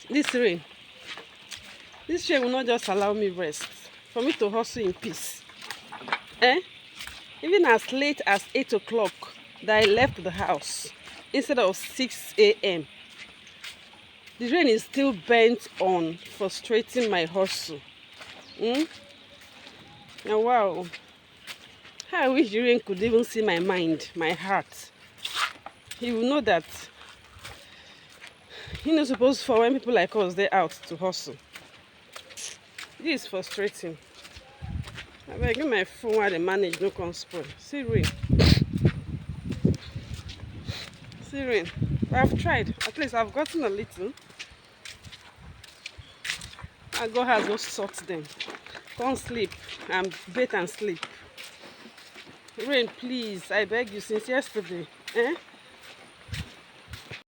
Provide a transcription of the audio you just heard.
This rain. This rain will not just allow me rest. For me to hustle in peace. Eh? Even as late as 8 o'clock that I left the house instead of 6 a.m. The rain is still bent on frustrating my hustle. Now, wow. How I wish the rain could even see my mind, my heart. He will know that you're not supposed for when people like us, they're out to hustle. This is frustrating. I beg you, my phone while they manage, no come spoil. See rain. See rain. But I've tried. At least I've gotten a little. I go has no sort them. Can't sleep. I'm bathe and sleep. Rain, please. I beg you since yesterday. Eh?